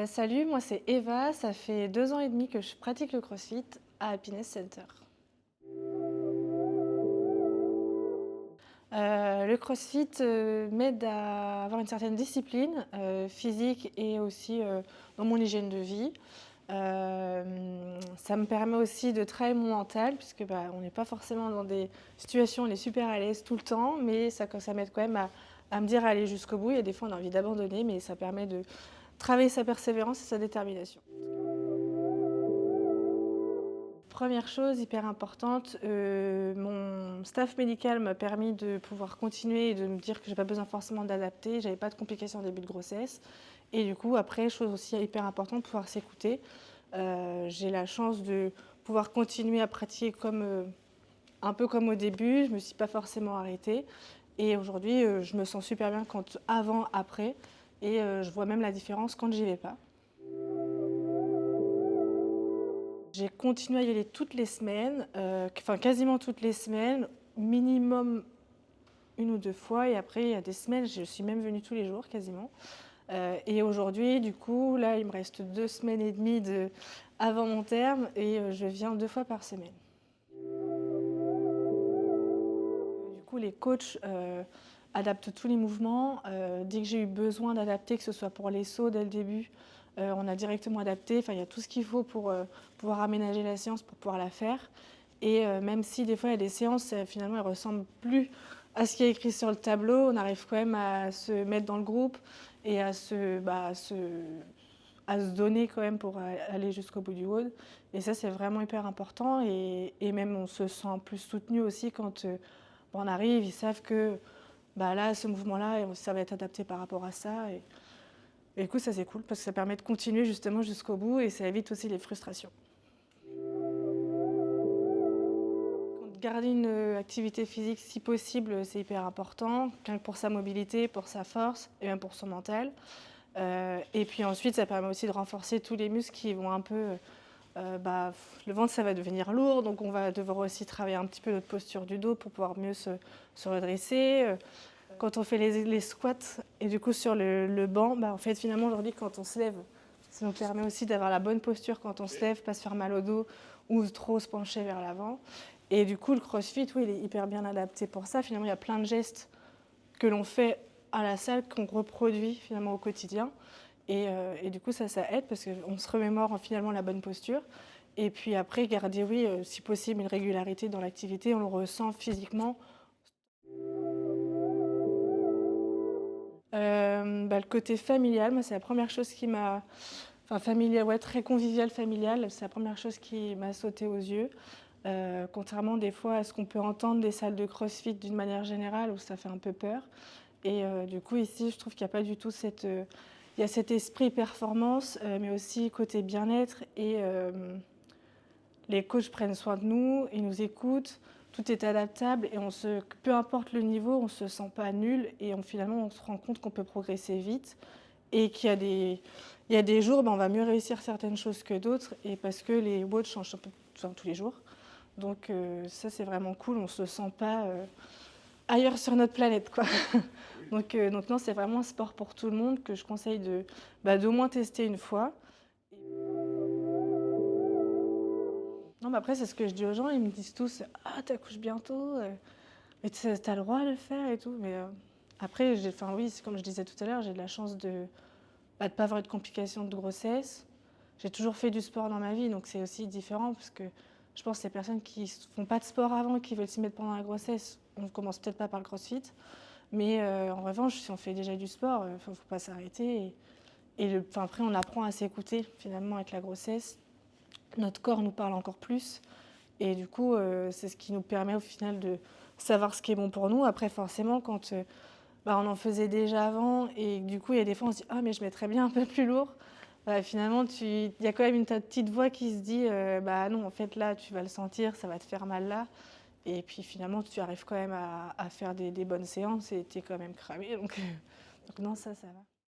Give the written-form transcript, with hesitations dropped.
Salut, moi c'est Eva, ça fait 2 ans et demi que je pratique le CrossFit à Happiness Center. Le CrossFit, m'aide à avoir une certaine discipline, physique et aussi, dans mon hygiène de vie. Ça me permet aussi de travailler mon mental puisque, on n'est pas forcément dans des situations où on est super à l'aise tout le temps, mais ça m'aide quand même à me dire: «Aller jusqu'au bout». Il y a des fois on a envie d'abandonner, mais ça permet de travailler sa persévérance et sa détermination. Première chose hyper importante, mon staff médical m'a permis de pouvoir continuer et de me dire que j'ai pas besoin forcément d'adapter. J'avais pas de complications en début de grossesse et du coup après, chose aussi hyper importante, pouvoir s'écouter. J'ai la chance de pouvoir continuer à pratiquer comme, un peu comme au début. Je me suis pas forcément arrêtée et aujourd'hui, je me sens super bien quand avant, après et je vois même la différence quand j'y vais pas. J'ai continué à y aller toutes les semaines, enfin quasiment toutes les semaines, minimum 1 ou 2 fois et après il y a des semaines, je suis même venue tous les jours quasiment. Et aujourd'hui du coup, là, il me reste 2 semaines et demie avant mon terme et je viens 2 fois par semaine. Du coup, les coachs, adaptent tous les mouvements. Dès que j'ai eu besoin d'adapter, que ce soit pour les sauts dès le début, on a directement adapté. Enfin, il y a tout ce qu'il faut pour, pouvoir aménager la séance pour pouvoir la faire et même si des fois il y a des séances, finalement, elles ressemblent plus à ce qui est écrit sur le tableau, on arrive quand même à se mettre dans le groupe et à se donner quand même pour aller jusqu'au bout du WOD et ça, c'est vraiment hyper important et même on se sent plus soutenu aussi quand, on arrive, ils savent que, là, ce mouvement-là, ça va être adapté par rapport à ça et du coup, ça, c'est cool parce que ça permet de continuer justement jusqu'au bout et ça évite aussi les frustrations. Garder une, activité physique si possible, c'est hyper important, rien que pour sa mobilité, pour sa force et même pour son mental. Et puis ensuite, ça permet aussi de renforcer tous les muscles qui vont un peu, le ventre, ça va devenir lourd, donc on va devoir aussi travailler un petit peu notre posture du dos pour pouvoir mieux se redresser. Quand on fait les squats et du coup sur le banc, en fait, finalement, aujourd'hui, quand on se lève, ça nous permet aussi d'avoir la bonne posture quand on se lève, pas se faire mal au dos ou trop se pencher vers l'avant. Et du coup, le CrossFit, oui, il est hyper bien adapté pour ça. Finalement, il y a plein de gestes que l'on fait à la salle, qu'on reproduit finalement au quotidien. Et du coup, ça aide parce qu'on se remémore finalement la bonne posture. Et puis après, garder, oui, si possible, une régularité dans l'activité, on le ressent physiquement. Le côté familial, moi, c'est la première chose qui m'a enfin familial, ouais, très convivial, familial, c'est la première chose qui m'a sauté aux yeux. Contrairement des fois à ce qu'on peut entendre des salles de CrossFit d'une manière générale où ça fait un peu peur et du coup ici, je trouve qu'il y a pas du tout il y a cet esprit performance, mais aussi côté bien-être et les coachs prennent soin de nous, ils nous écoutent, tout est adaptable et peu importe le niveau, on se sent pas nul et finalement on se rend compte qu'on peut progresser vite et il y a des jours, on va mieux réussir certaines choses que d'autres et parce que les WOD changent un peu enfin, tous les jours. Donc ça c'est vraiment cool, on se sent pas, ailleurs sur notre planète quoi. Donc non, c'est vraiment un sport pour tout le monde que je conseille d'au moins tester une fois. Non, mais après, c'est ce que je dis aux gens, ils me disent tous: «Ah, tu accouches bientôt, mais tu as le droit de le faire et tout», mais après enfin oui, c'est comme je disais tout à l'heure, j'ai de la chance de pas avoir eu de complications de grossesse. J'ai toujours fait du sport dans ma vie, donc c'est aussi différent parce que je pense que les personnes qui font pas de sport avant, qui veulent s'y mettre pendant la grossesse, on commence peut-être pas par le CrossFit, mais en revanche, si on fait déjà du sport, faut pas s'arrêter enfin après on apprend à s'écouter finalement avec la grossesse. Notre corps nous parle encore plus et du coup, c'est ce qui nous permet au final de savoir ce qui est bon pour nous. Après forcément quand, on en faisait déjà avant et du coup il y a des fois on se dit: «Ah mais je mettrais bien un peu plus lourd». Finalement il y a quand même ta petite voix qui se dit: «Bah non en fait là tu vas le sentir, ça va te faire mal là» et puis finalement tu arrives quand même à faire des bonnes séances et tu es quand même cramé donc donc non ça va.